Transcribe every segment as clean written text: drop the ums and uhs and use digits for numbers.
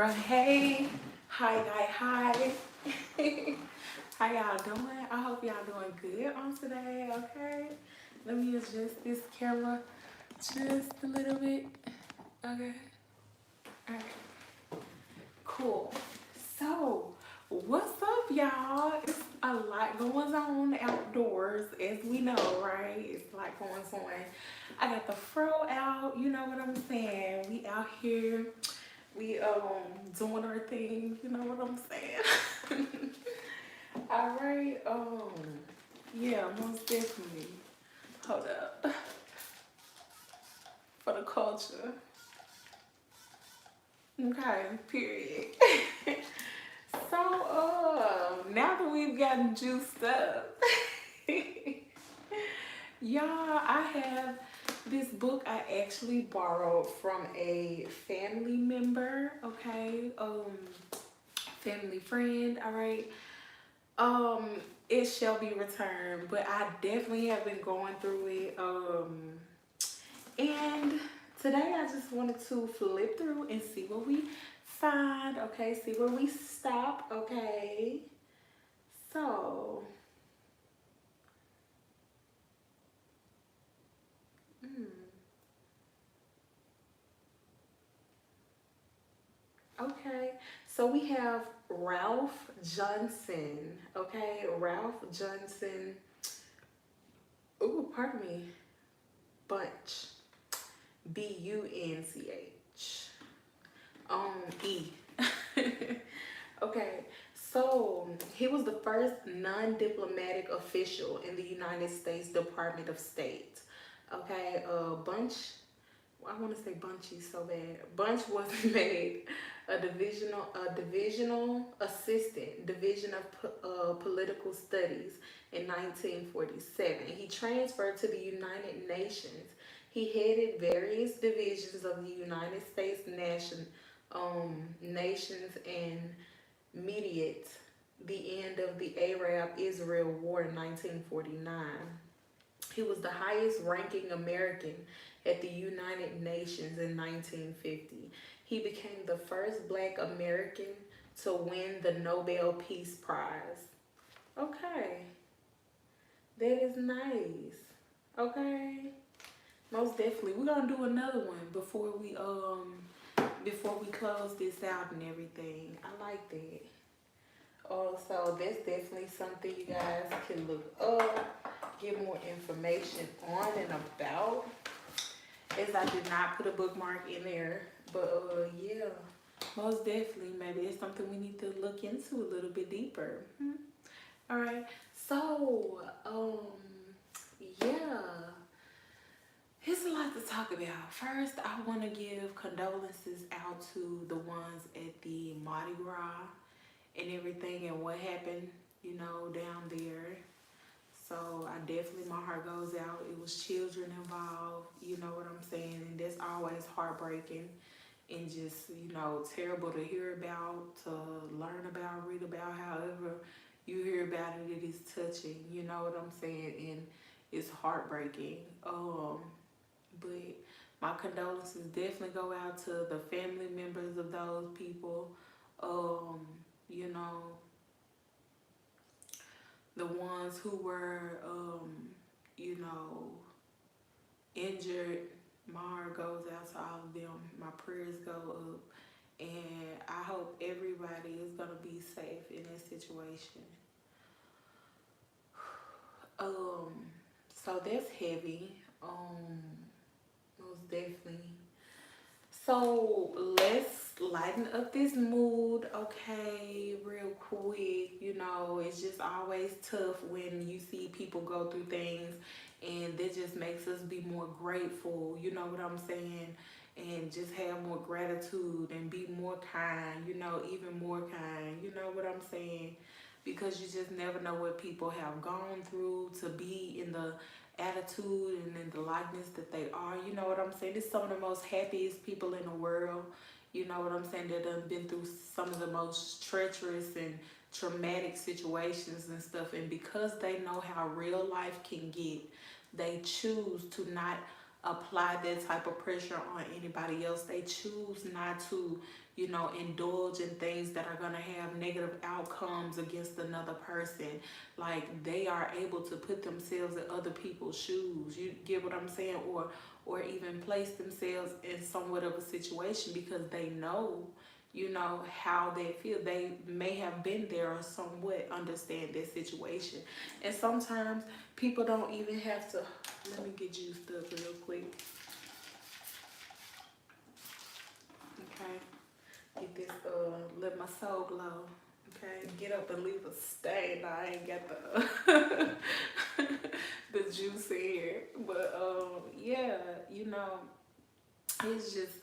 Hey, hi. How y'all doing? I hope y'all doing good on today, okay? Let me adjust this camera just a little bit. Okay. Alright. Cool. So, what's up, y'all? It's a lot going on outdoors, as we know, right? It's a lot going on. I got the fro out, you know what I'm saying? We out here, we doing our thing, you know what I'm saying? All right, yeah, most definitely. Hold up. For the culture. Okay, period. So, now that we've gotten juiced up, y'all, I have this book I actually borrowed from a family member, okay? Family friend, all right? Um, it shall be returned, but I definitely have been going through it. And today I just wanted to flip through and see what we find, okay? See where we stop, okay? So, okay. So we have Ralph Johnson, okay? Ralph Johnson. Ooh, pardon me. Bunch. Bunch. E. Okay, so he was the first non-diplomatic official in the United States Department of State. Okay, Bunch, I want to say Bunchy so bad. Bunch was made a divisional assistant, Division of Political Studies in 1947. He transferred to the United Nations. He headed various divisions of the United States nations and mediate the end of the Arab-Israel War in 1949. He was the highest ranking American at the United Nations in 1950. He became the first Black American to win the Nobel Peace Prize. Okay, that is nice. Okay, most definitely. We're gonna do another one before we close this out and everything. I like that. So that's definitely something you guys can look up, get more information on and about. As I did not put a bookmark in there, but yeah, most definitely, maybe it's something we need to look into a little bit deeper. All right, so yeah, here's a lot to talk about. First, I want to give condolences out to the ones at the Mardi Gras and everything and what happened, down there. So I definitely, my heart goes out. It was children involved, you know what I'm saying? And that's always heartbreaking and just, terrible to hear about, to learn about, read about. However you hear about it, it is touching, you know what I'm saying? And it's heartbreaking. But my condolences definitely go out to the family members of those people. You know, the ones who were, injured. My heart goes out to all of them. My prayers go up. And I hope everybody is going to be safe in this situation. So that's heavy. Most definitely. So let's lighten up this mood, okay, real quick. It's just always tough when you see people go through things, and that just makes us be more grateful, you know what I'm saying? And just have more gratitude and be more kind, even more kind, you know what I'm saying? Because you just never know what people have gone through to be in the attitude and in the likeness that they are. You know what I'm saying? It's some of the most happiest people in the world. You know what I'm saying? That have been through some of the most treacherous and traumatic situations and stuff. And because they know how real life can get, they choose to not apply that type of pressure on anybody else. They choose not to, you know, indulge in things that are going to have negative outcomes against another person. Like, they are able to put themselves in other people's shoes. You get what I'm saying? Or even place themselves in somewhat of a situation because they know, you know, how they feel. They may have been there or somewhat understand their situation. And sometimes people don't even have to. Let me get used up real quick. Okay. Get this, let my soul glow. Okay. Get up and leave a stain. I ain't got the the juice in here. But yeah, you know, it's just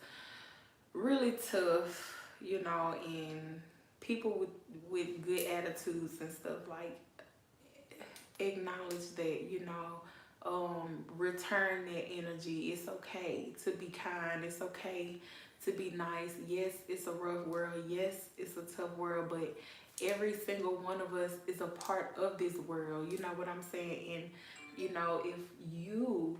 really tough, you know, and people with good attitudes and stuff, like, acknowledge that, you know, return that energy. It's okay to be kind. It's okay to be nice. Yes, it's a rough world. Yes, it's a tough world, but every single one of us is a part of this world. You know what I'm saying? And, you know, if you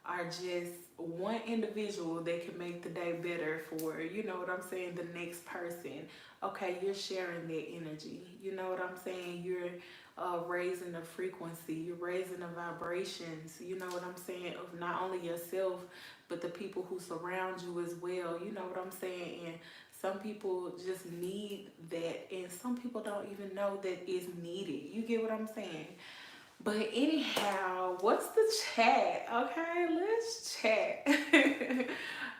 are just one individual that can make the day better for, you know what I'm saying, the next person, okay, you're sharing that energy. You know what I'm saying? You're raising the frequency, you're raising the vibrations, you know what I'm saying, of not only yourself, but the people who surround you as well. You know what I'm saying? And some people just need that, and some people don't even know that it's needed. You get what I'm saying? But anyhow, what's the chat? Okay, let's chat.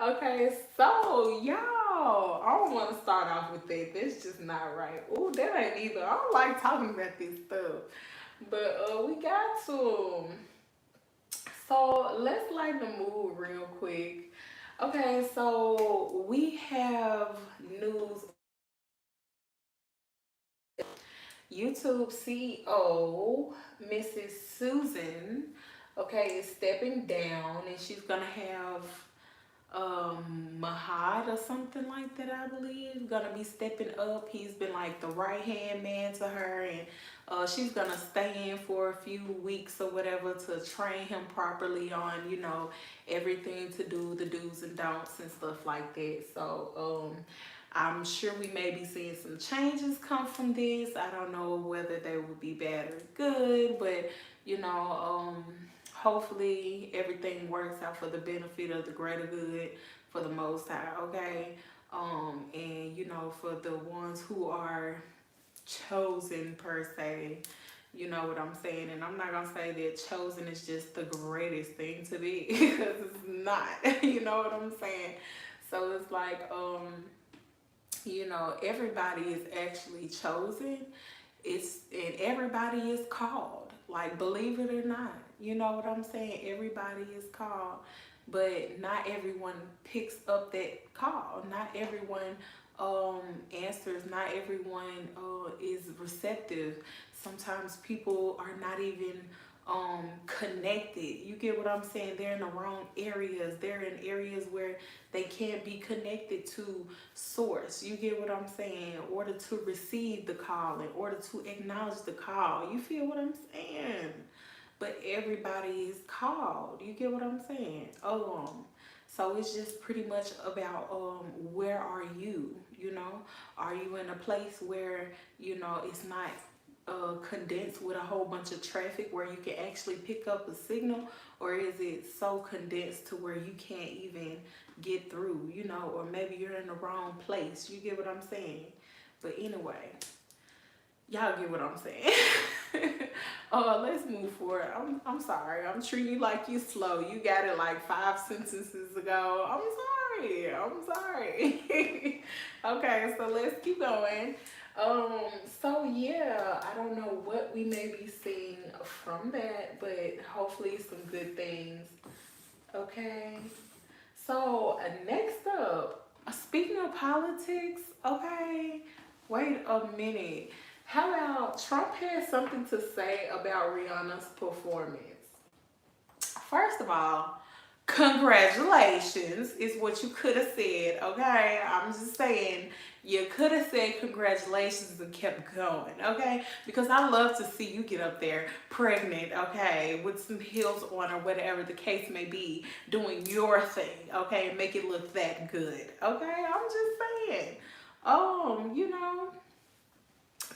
Okay, so y'all, I don't want to start off with that. That's just not right. Oh, that ain't either. I don't like talking about this stuff. But we got to. So let's lighten the mood real quick. Okay, so we have news. YouTube CEO, Mrs. Susan, okay, is stepping down, and she's gonna have Mahad or something like that, I believe, gonna be stepping up. He's been like the right hand man to her, and she's gonna stay in for a few weeks or whatever to train him properly on, you know, everything to do, the do's and don'ts and stuff like that. So I'm sure we may be seeing some changes come from this. I don't know whether they will be bad or good, but you know, hopefully everything works out for the benefit of the greater good for the Most High, okay? And you know, for the ones who are chosen per se, you know what I'm saying? And I'm not gonna say that chosen is just the greatest thing to be, because it's not. You know what I'm saying? So it's like, you know, everybody is actually chosen. And everybody is called. Like, believe it or not, you know what I'm saying? Everybody is called, but not everyone picks up that call. Not everyone answers. Not everyone is receptive. Sometimes people are not even connected. You get what I'm saying? They're in the wrong areas. They're in areas where they can't be connected to source. You get what I'm saying? In order to receive the call, in order to acknowledge the call. You feel what I'm saying? But everybody is called. You get what I'm saying? So it's just pretty much about where are you? You know, are you in a place where, you know, it's not condensed with a whole bunch of traffic where you can actually pick up a signal, or is it so condensed to where you can't even get through, you know, or maybe you're in the wrong place. You get what I'm saying? But anyway, y'all get what I'm saying. Let's move forward. I'm sorry, I'm treating you like you slow. You got it like 5 sentences ago. I'm sorry. Okay, so let's keep going. So yeah, I don't know what we may be seeing from that, but hopefully some good things. Okay. So next up, speaking of politics, okay, wait a minute. How about Trump has something to say about Rihanna's performance? First of all, congratulations is what you could have said, okay? I'm just saying, you could have said congratulations and kept going, okay? Because I love to see you get up there pregnant, okay, with some heels on or whatever the case may be, doing your thing, okay, and make it look that good, okay? I'm just saying. you know,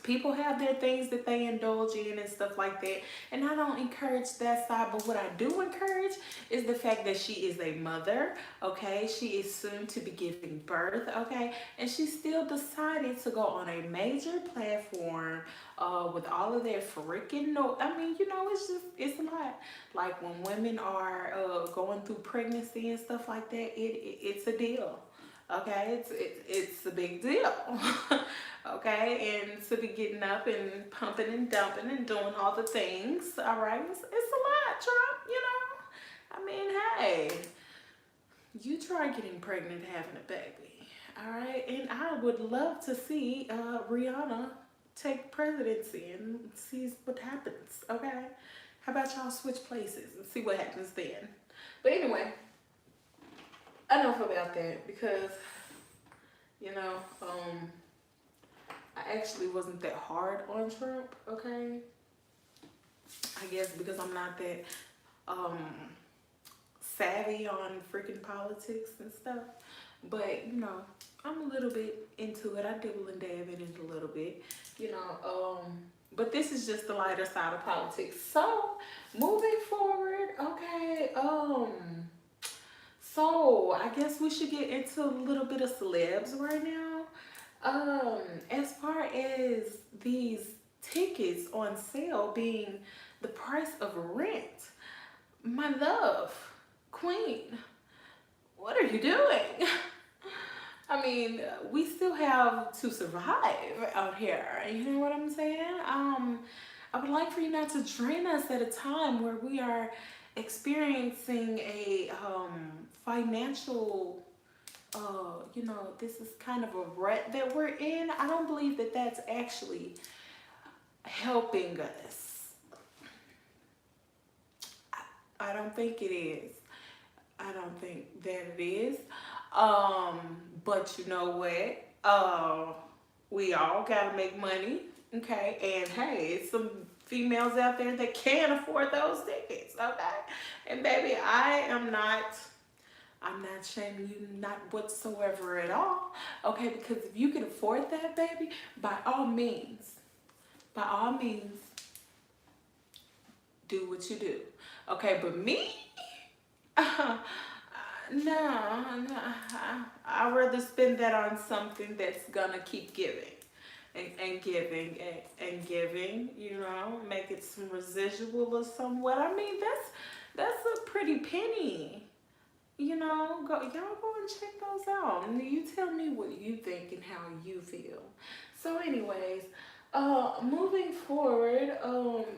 people have their things that they indulge in and stuff like that. And I don't encourage that side, but what I do encourage is the fact that she is a mother, okay? She is soon to be giving birth, okay? And she still decided to go on a major platform with all of their freaking no. I mean, you know, it's a lot. Like when women are going through pregnancy and stuff like that, it's a deal. Okay, it's a big deal. Okay, and to be getting up and pumping and dumping and doing all the things. All right, it's a lot, Trump. You know, I mean, hey, you try getting pregnant, having a baby. All right, and I would love to see Rihanna take presidency and see what happens. Okay, how about y'all switch places and see what happens then? But anyway. Enough about that because, you know, I actually wasn't that hard on Trump, okay? I guess because I'm not that savvy on freaking politics and stuff. But, you know, I'm a little bit into it. I dibble and dab in it a little bit, you know. But this is just the lighter side of politics. So, moving forward, okay, so I guess we should get into a little bit of celebs right now. As far as these tickets on sale being the price of rent, my love, queen, what are you doing? I mean, we still have to survive out here. You know what I'm saying? I would like for you not to drain us at a time where we are experiencing a financial, you know, this is kind of a rut that we're in. I don't believe that that's actually helping us. I don't think it is. I don't think that it is. But you know what? We all gotta make money, okay? And hey, it's some females out there that can't afford those tickets, okay? And baby, I'm not shaming you, not whatsoever at all, okay? Because if you can afford that, baby, by all means, do what you do, okay? But me, no, I'd rather spend that on something that's gonna keep giving. And giving, you know, make it some residual or somewhat. I mean, that's a pretty penny. You know, y'all go and check those out. And you tell me what you think and how you feel. So anyways, moving forward,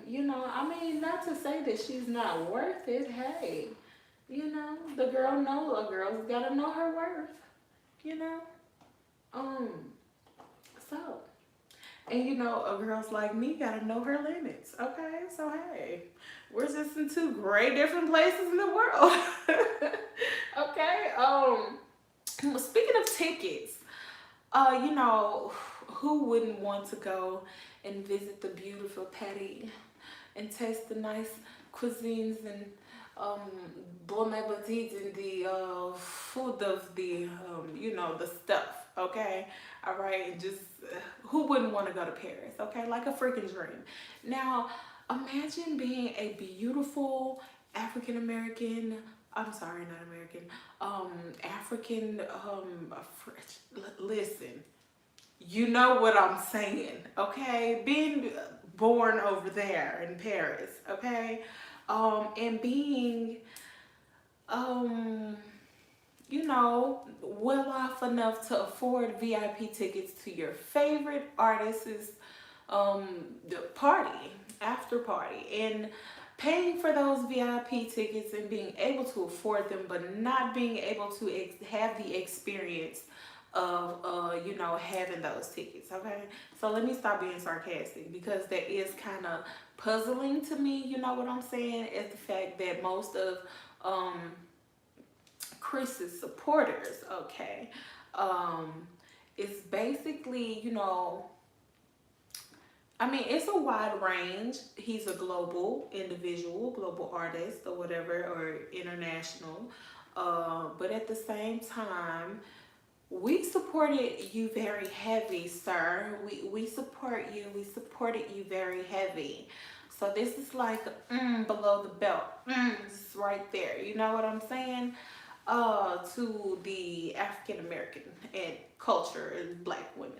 you know, I mean, not to say that she's not worth it. Hey, you know, the girl knows, a girl's gotta know her worth, you know. So, and you know, girls like me gotta know her limits, okay? So hey, we're just in two great different places in the world. Okay, speaking of tickets, you know, who wouldn't want to go and visit the beautiful Paris and taste the nice cuisines and bon appetit and the food of the, you know, the stuff, okay? All right, and just, who wouldn't want to go to Paris, okay? Like a freaking dream. Now, imagine being a beautiful African-American, I'm sorry, not American, African, listen, you know what I'm saying, okay? Being born over there in Paris, okay? And being, you know, well off enough to afford VIP tickets to your favorite artist's the party, after party, and paying for those VIP tickets and being able to afford them, but not being able to have the experience of, you know, having those tickets, okay? So let me stop being sarcastic because that is kind of puzzling to me, you know what I'm saying? Is the fact that most of Chris's supporters, okay, is basically, you know, I mean, it's a wide range. He's a global individual, global artist or whatever, or international. But at the same time, we supported you very heavy, sir. We support you. We supported you very heavy. So this is like below the belt. This is right there. You know what I'm saying? To the African American and culture and black women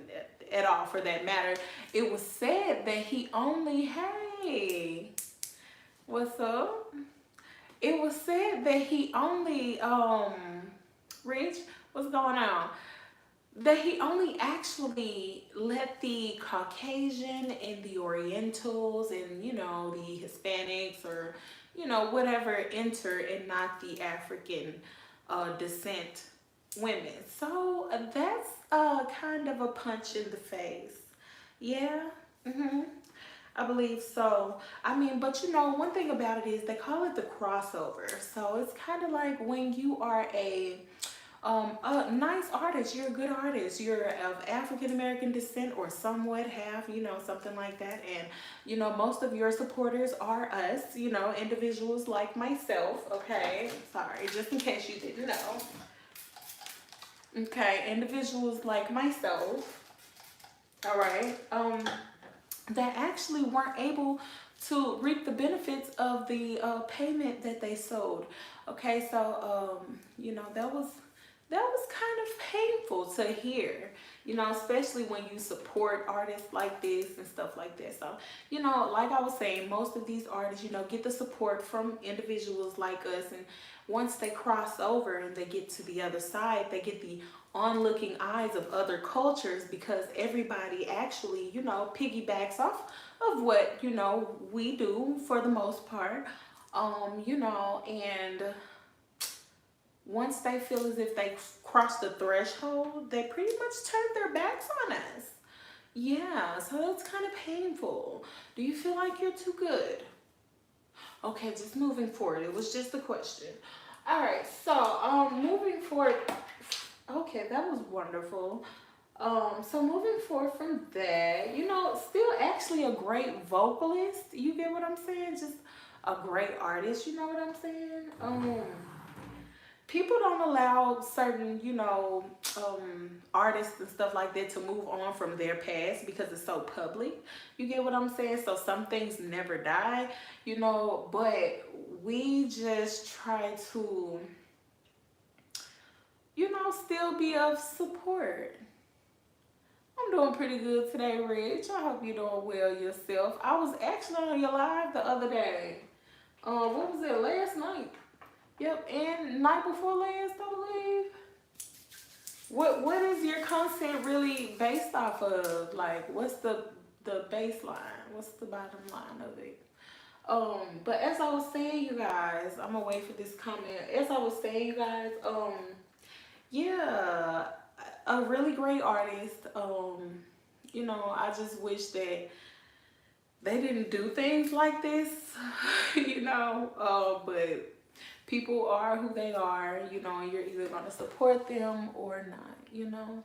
at all for that matter. It was said that he only, hey, what's up? It was said that he only, Rich, what's going on? That he only actually let the Caucasian and the Orientals and, you know, the Hispanics or, you know, whatever enter and not the African descent women. So that's kind of a punch in the face. Yeah. I believe so. I mean, but you know, one thing about it is they call it the crossover. So it's kind of like when you are a nice artist, you're a good artist, you're of African American descent or somewhat have, you know, something like that, and you know, most of your supporters are us, you know, individuals like myself. Okay, sorry, just in case you didn't know. Okay, individuals like myself, all right, that actually weren't able to reap the benefits of the payment that they sold. Okay, so you know, that was kind of painful to hear, you know, especially when you support artists like this and stuff like that. So, you know, like I was saying, most of these artists, you know, get the support from individuals like us, and once they cross over and they get to the other side, they get the onlooking eyes of other cultures, because everybody actually, you know, piggybacks off of what, you know, we do for the most part. You know, and once they feel as if they crossed the threshold, they pretty much turned their backs on us. Yeah, so that's kind of painful. Do you feel like you're too good? Okay, just moving forward. It was just a question. All right, so moving forward. Okay, that was wonderful. So moving forward from that, you know, still actually a great vocalist. You get what I'm saying? Just a great artist. You know what I'm saying? People don't allow certain, you know, artists and stuff like that to move on from their past because it's so public. You get what I'm saying? So some things never die, you know, but we just try to, you know, still be of support. I'm doing pretty good today, Rich. I hope you're doing well yourself. I was actually on your live the other day. What was it, last night? Yep, and night before last, I believe. What is your content really based off of? Like, what's the baseline? What's the bottom line of it? But as I was saying, you guys, I'm gonna wait for this comment. As I was saying, you guys, yeah, a really great artist. You know, I just wish that they didn't do things like this, you know, but people are who they are, you know, and you're either going to support them or not, you know.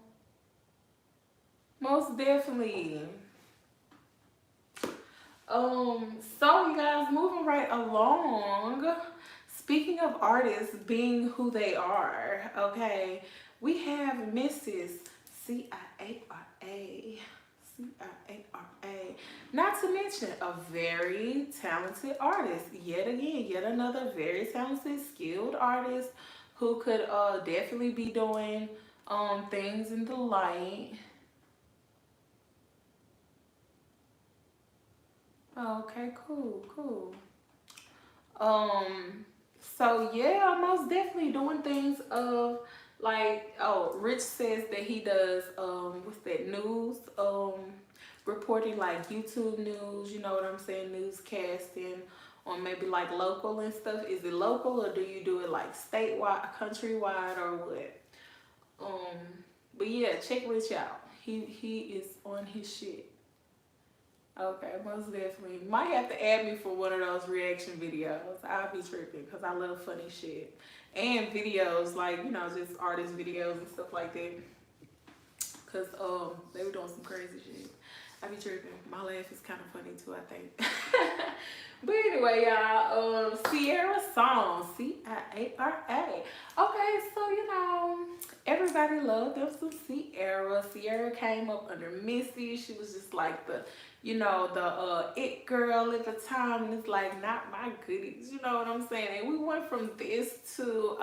Most definitely. So you guys, moving right along, speaking of artists being who they are, okay, we have Mrs. C-I-A-R-A. C-I-A-R-A. Not to mention a very talented artist. Yet again, yet another very talented, skilled artist who could definitely be doing things in the light. Okay, cool. So yeah, most definitely doing things of like, oh, Rich says that he does what's that, news, reporting, like YouTube news, you know what I'm saying, newscasting on maybe like local and stuff. Is it local or do you do it like statewide, countrywide, or what? But yeah, check Rich out. He is on his shit. Okay, most definitely. Might have to add me for one of those reaction videos. I'll be tripping because I love funny shit. And videos, like, you know, just artist videos and stuff like that. Because they were doing some crazy shit. I be tripping. My laugh is kind of funny too, I think. But anyway, y'all, Ciara's song, Ciara. Okay, so you know, everybody loved them some Ciara. Ciara came up under Missy. She was just like the, you know, the it girl at the time, and it's like not my goodies. You know what I'm saying? And we went from this to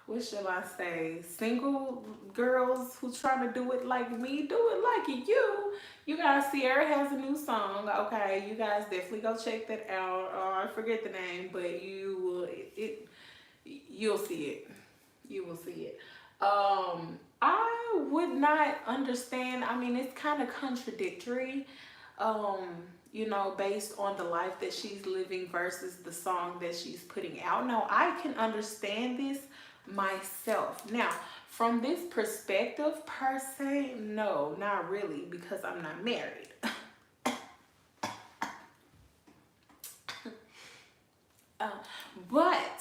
what shall I say? Single girls who trying to do it like me, do it like you. You guys, Ciara has a new song. Okay, you guys definitely go check that out. I forget the name, but you will. You'll see it. You will see it. I would not understand. I mean, it's kind of contradictory. You know, based on the life that she's living versus the song that she's putting out. Now, I can understand this myself. Now, from this perspective per se, no, not really, because I'm not married. But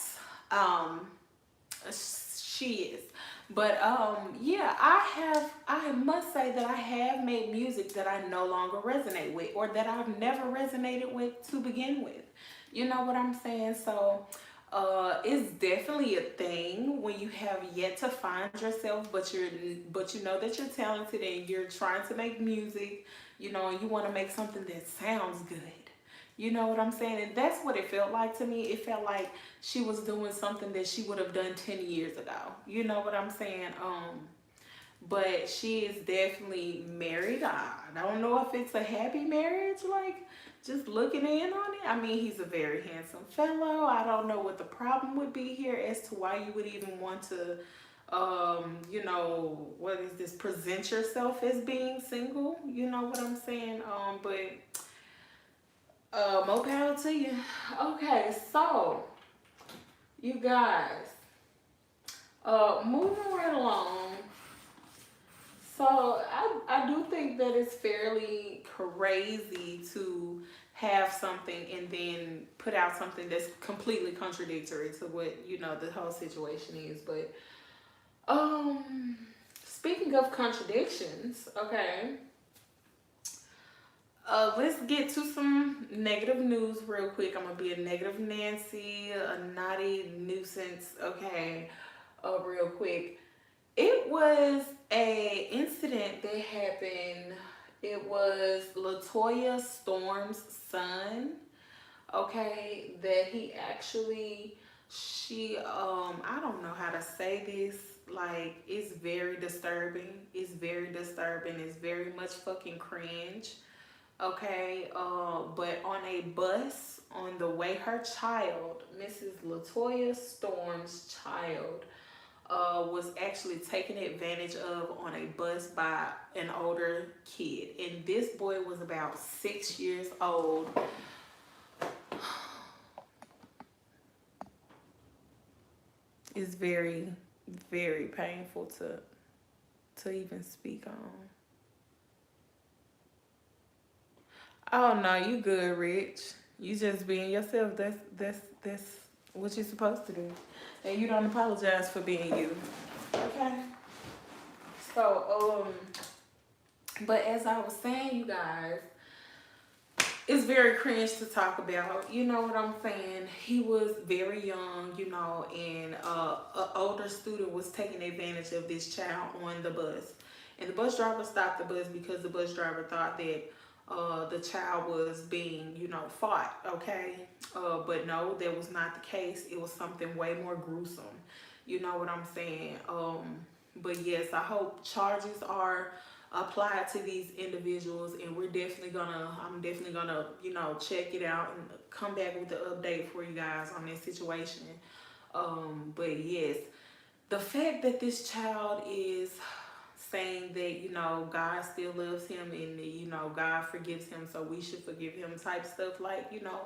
she is. But yeah, I must say that I have made music that I no longer resonate with, or that I've never resonated with to begin with. You know what I'm saying? So it's definitely a thing when you have yet to find yourself, but you know that you're talented and you're trying to make music, you know, and you want to make something that sounds good. You know what I'm saying? And that's what it felt like to me. It felt like she was doing something that she would have done 10 years ago. You know what I'm saying? But she is definitely married. I don't know if it's a happy marriage, like just looking in on it. I mean, he's a very handsome fellow. I don't know what the problem would be here as to why you would even want to, you know, what is this? Present yourself as being single. You know what I'm saying? But more power to you. Okay, so you guys, moving right along. So I do think that it's fairly crazy to have something and then put out something that's completely contradictory to what, you know, the whole situation is. But speaking of contradictions, okay. Let's get to some negative news real quick. I'm gonna be a negative Nancy, a naughty nuisance, okay, real quick. It was a incident that happened. It was LaToya Storm's son, okay, that he actually, I don't know how to say this, like, it's very disturbing. It's very disturbing. It's very much fucking cringe. Okay, but on a bus on the way, her child, Mrs. LaToya Storm's child, was actually taken advantage of on a bus by an older kid. And this boy was about 6 years old. It's very, very painful to even speak on. Oh no, you good, Rich. You just being yourself. That's what you're supposed to do. And you don't apologize for being you. Okay? So, but as I was saying, you guys, it's very cringe to talk about. You know what I'm saying? He was very young, you know, and an older student was taking advantage of this child on the bus. And the bus driver stopped the bus because the bus driver thought that the child was being, you know, fought, okay? But no, that was not the case. It was something way more gruesome. You know what I'm saying? But yes, I hope charges are applied to these individuals, and I'm definitely gonna, you know, check it out and come back with the update for you guys on this situation. But yes, the fact that this child is saying that, you know, God still loves him and, you know, God forgives him, so we should forgive him type stuff, like, you know,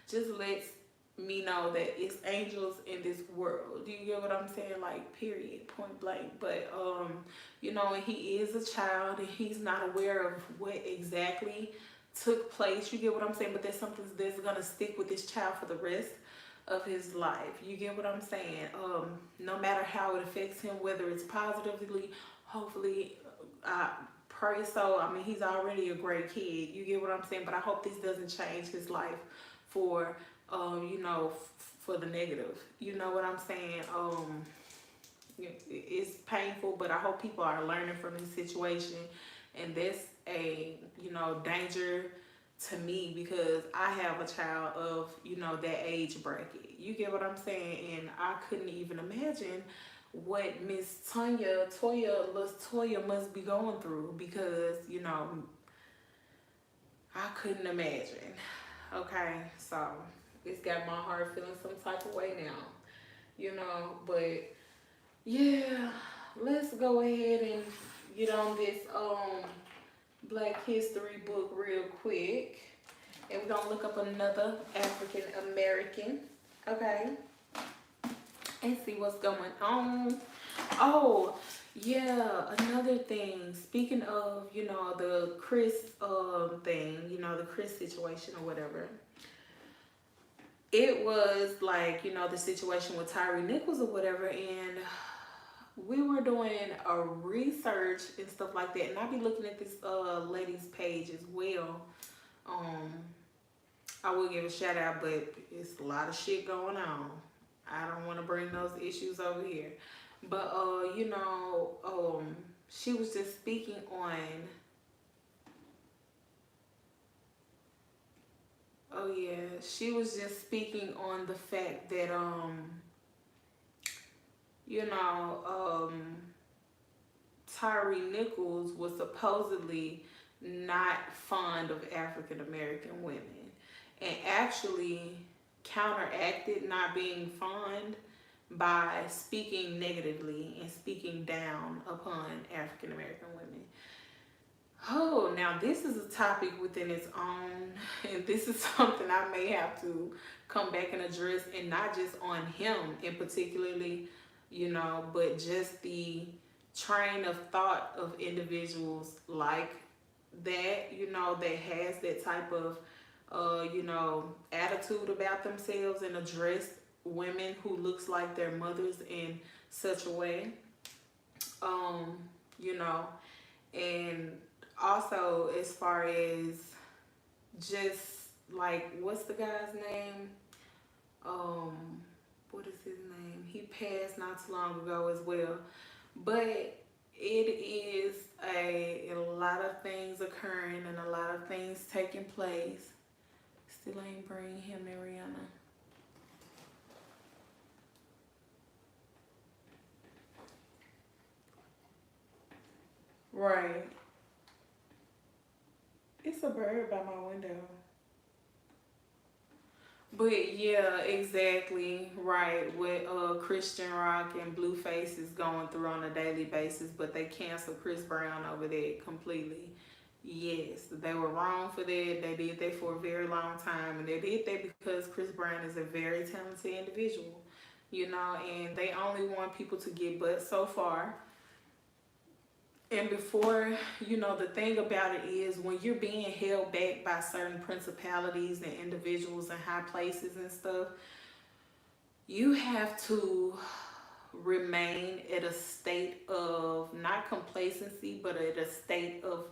just lets me know that it's angels in this world. Do you get what I'm saying? Like, period, point blank. But you know, and he is a child and he's not aware of what exactly took place. You get what I'm saying? But there's something that's gonna stick with this child for the rest of his life. You get what I'm saying? No matter how it affects him, whether it's positively hopefully, I pray so. I mean, he's already a great kid. You get what I'm saying? But I hope this doesn't change his life for, you know, for the negative. You know what I'm saying? It's painful, but I hope people are learning from this situation. And that's a, you know, danger to me because I have a child of, you know, that age bracket. You get what I'm saying? And I couldn't even imagine what Miss Toya must be going through because, you know, I couldn't imagine. Okay, so it's got my heart feeling some type of way now, you know, but yeah, let's go ahead and get on this Black History book real quick. And we're gonna look up another African American, okay? And see what's going on. Oh, yeah, another thing. Speaking of, you know, the Chris thing, you know, the Chris situation or whatever. It was like, you know, the situation with Tyre Nichols or whatever, and we were doing a research and stuff like that, and I'll be looking at this lady's page as well. I will give a shout out, but it's a lot of shit going on. I don't want to bring those issues over here, but you know, she was just speaking on. Oh yeah, she was just speaking on the fact that you know, Tyre Nichols was supposedly not fond of African American women and actually counteracted not being fond by speaking negatively and speaking down upon African American women. Oh, now this is a topic within its own, and this is something I may have to come back and address, and not just on him in particularly, you know, but just the train of thought of individuals like that, you know, that has that type of, you know, attitude about themselves and address women who looks like their mothers in such a way, you know, and also as far as just like, what's the guy's name? What is his name? He passed not too long ago as well. But it is a lot of things occurring and a lot of things taking place. Still ain't bring him and Rihanna. Right. It's a bird by my window. But yeah, exactly right. What Christian Rock and Blueface is going through on a daily basis, but they canceled Chris Brown over that completely. Yes, they were wrong for that. They did that for a very long time, and they did that because Chris Brown is a very talented individual, you know, and they only want people to get but so far. And before, you know, the thing about it is when you're being held back by certain principalities and individuals in high places and stuff, you have to remain at a state of not complacency, but at a state of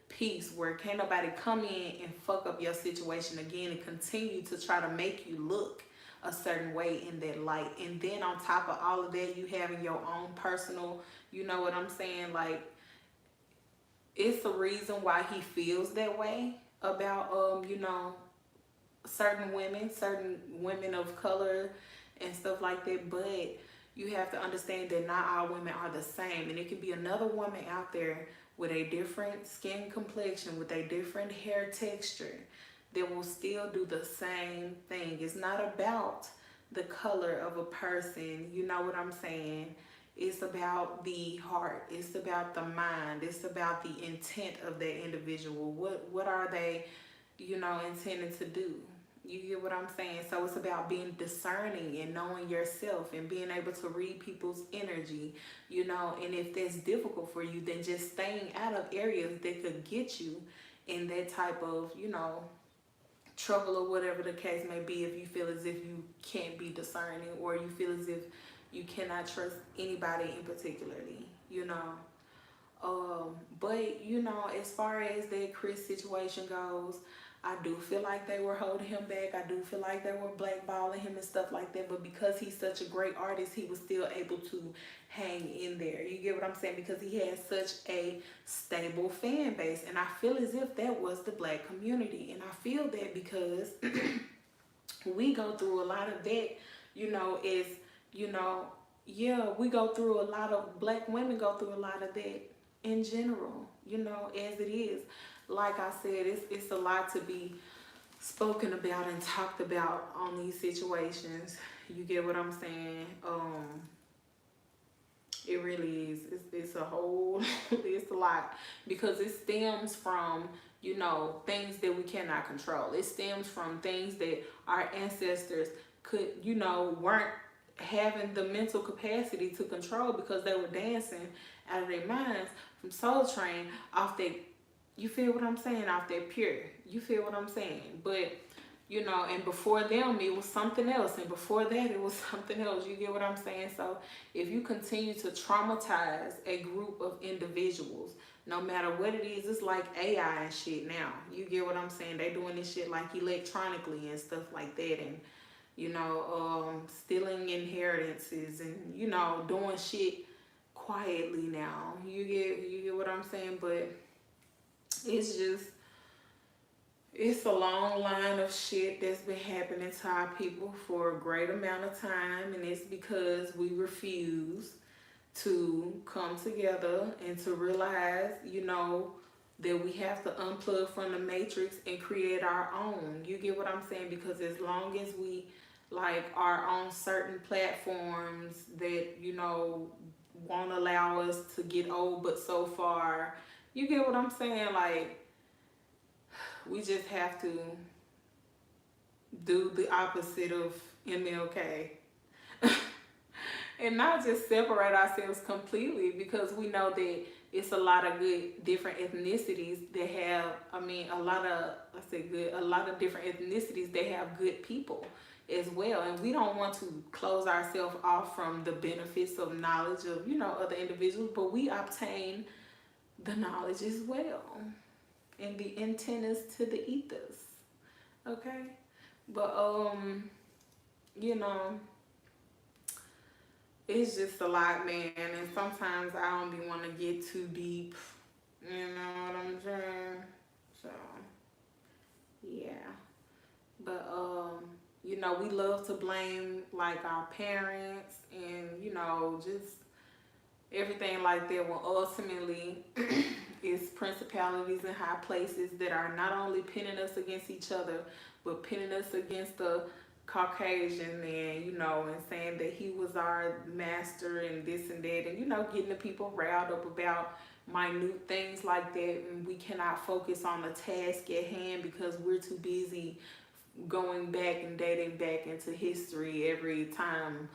peace where can't nobody come in and fuck up your situation again and continue to try to make you look a certain way in that light. And then on top of all of that, you having your own personal, you know what I'm saying, like, it's the reason why he feels that way about you know, certain women of color and stuff like that. But you have to understand that not all women are the same, and it could be another woman out there with a different skin complexion, with a different hair texture, that will still do the same thing. It's not about the color of a person, you know what I'm saying? It's about the heart. It's about the mind. It's about the intent of that individual. What are they, you know, intending to do? You get what I'm saying? So it's about being discerning and knowing yourself and being able to read people's energy, you know. And if that's difficult for you, then just staying out of areas that could get you in that type of, you know, trouble or whatever the case may be, if you feel as if you can't be discerning or you feel as if you cannot trust anybody in particularly, you know. But you know, as far as that Chris situation goes, I do feel like they were holding him back. I do feel like they were blackballing him and stuff like that. But because he's such a great artist, he was still able to hang in there. You get what I'm saying? Because he had such a stable fan base. And I feel as if that was the black community. And I feel that because we go through a lot of that, you know, is, you know, yeah, we go through a lot of, black women go through a lot of that in general, you know, as it is. Like I said, it's a lot to be spoken about and talked about on these situations. You get what I'm saying? It really is. It's a whole, it's a lot, because it stems from, you know, things that we cannot control. It stems from things that our ancestors could, you know, weren't having the mental capacity to control, because they were dancing out of their minds from Soul Train off their, you feel what I'm saying, off their pure. You feel what I'm saying? But you know, and before them it was something else, and before that it was something else. You get what I'm saying? So if you continue to traumatize a group of individuals, no matter what it is, it's like AI and shit now. You get what I'm saying? They doing this shit like electronically and stuff like that, and you know, stealing inheritances, and you know, doing shit quietly now. You get what I'm saying? But it's just, it's a long line of shit that's been happening to our people for a great amount of time, and it's because we refuse to come together and to realize, you know, that we have to unplug from the matrix and create our own. You get what I'm saying? Because as long as we like are on certain platforms that, you know, won't allow us to get old but so far, you get what I'm saying? Like, we just have to do the opposite of MLK. And not just separate ourselves completely, because we know that it's a lot of good different ethnicities that have, I mean, a lot of different ethnicities that have good people as well. And we don't want to close ourselves off from the benefits of knowledge of, you know, other individuals, but we obtain the knowledge as well, and the antennas to the ethers. Okay? But you know, it's just a lot, man, and sometimes I don't be want to get too deep. You know what I'm saying? So yeah. But you know, we love to blame like our parents and, you know, just everything like that, when ultimately it's principalities in high places that are not only pinning us against each other, but pinning us against the Caucasian man, you know, and saying that he was our master and this and that, and, you know, getting the people riled up about minute things like that, and we cannot focus on the task at hand because we're too busy going back and dating back into history every time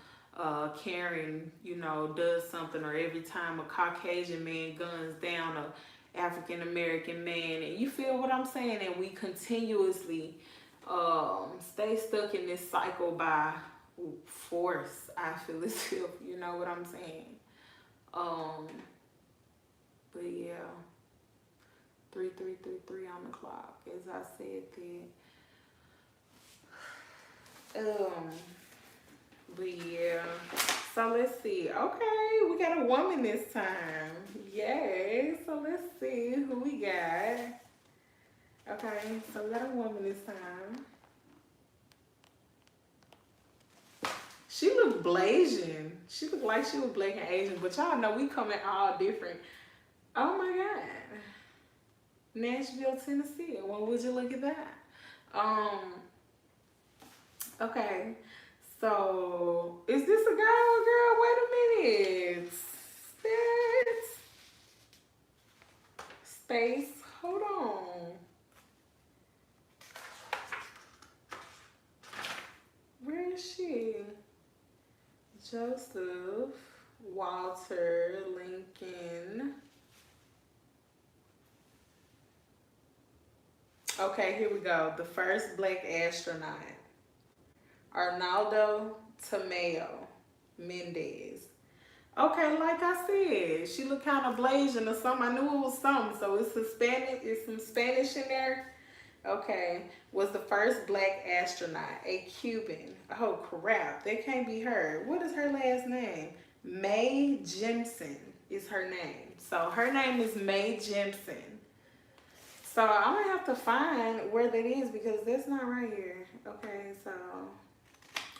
Karen, you know, does something, or every time a Caucasian man guns down a African American man, and you feel what I'm saying? And we continuously stay stuck in this cycle by force. I feel as if, you know what I'm saying? But yeah, 3333 on the clock, as I said that. But yeah, so let's see. Okay, we got a woman this time. Yay. So let's see who we got. Okay, so we got a woman this time. She looked Blasian. She looked like she was Black and Asian, but y'all know we come in all different. Oh my God. Nashville, Tennessee. Well, would you look at that? Okay. So, is this a guy or a girl? Wait a minute. Space. Hold on. Where is she? Joseph Walter Lincoln. Okay, here we go. The first Black astronaut. Arnaldo Tomeo Mendez. Okay, like I said, she looked kind of Blasian or something. I knew it was something. So it's Hispanic. It's some Spanish in there. Okay, was the first black astronaut, a Cuban. Oh crap, that can't be her. What is her last name? 𝓦𝓮𝓵𝓬𝓸𝓶𝓮 is her name. So her name is 𝓦𝓮𝓵𝓬𝓸𝓶. So I'm gonna have to find where that is because that's not right here. Okay, so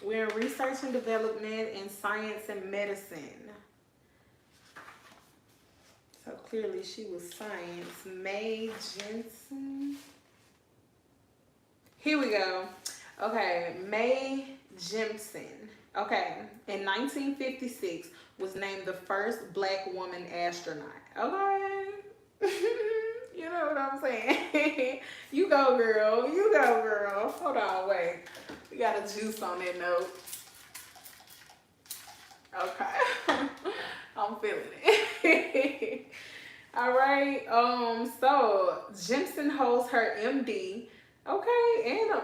we're in research and development in science and medicine. So clearly she was science. 𝓦𝓮𝓵𝓬𝓸𝓶. Here we go. Okay, 𝓦𝓮𝓵𝓬𝓸𝓶. Okay, in 1956 was named the first black woman astronaut. Okay. You know what I'm saying? You go, girl. You go, girl. Hold on, wait. We got a juice on that note. Okay. I'm feeling it. All right. So Jimson holds her MD. Okay, and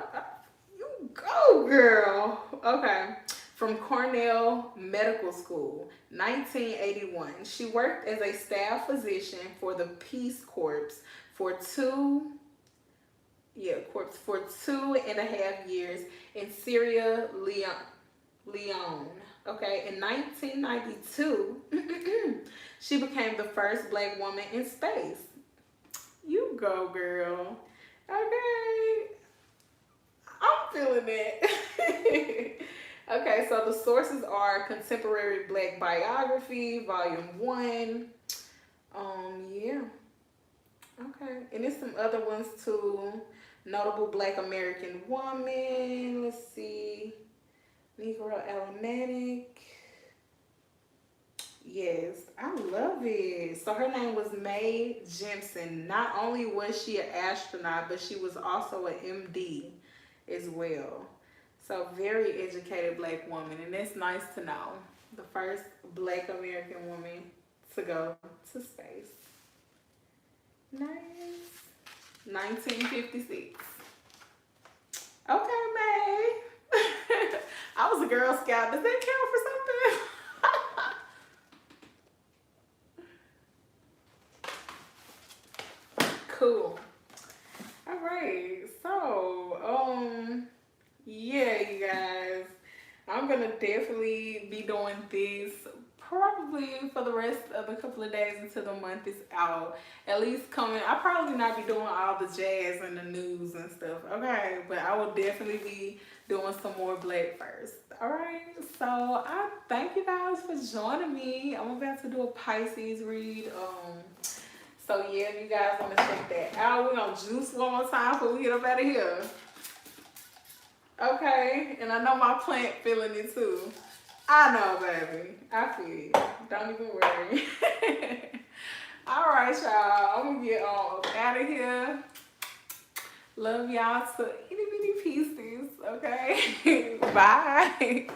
you go, girl. Okay. From Cornell Medical School, 1981. She worked as a staff physician for the Peace Corps for 2.5 years in Sierra Leone. Okay, in 1992, she became the first black woman in space. You go, girl. Okay, I'm feeling it. Okay, so the sources are Contemporary Black Biography, Volume 1. Yeah. Okay, and there's some other ones too. Notable Black American Woman. Let's see. Negro Alamatic. Yes, I love it. So her name was 𝓦𝓮𝓵𝓬𝓸𝓶. Not only was she an astronaut, but she was also an MD as well. So very educated black woman, and it's nice to know. The first black American woman to go to space. Nice. 1956. Okay, May. I was a Girl Scout. Does that count for something? Cool. All right. So, yeah, you guys. I'm gonna definitely be doing this probably for the rest of the couple of days until the month is out. At least coming, I'll probably not be doing all the jazz and the news and stuff, okay? But I will definitely be doing some more black first, all right? So I thank you guys for joining me. I'm about to do a Pisces read. So yeah, if you guys want to check that out, we're gonna juice one more time before we get up out of here. Okay, and I know my plant feeling it too. I know, baby. I feel you. Don't even worry. All right, y'all. I'm gonna get on up out of here. Love y'all to itty bitty pieces. Okay. Bye.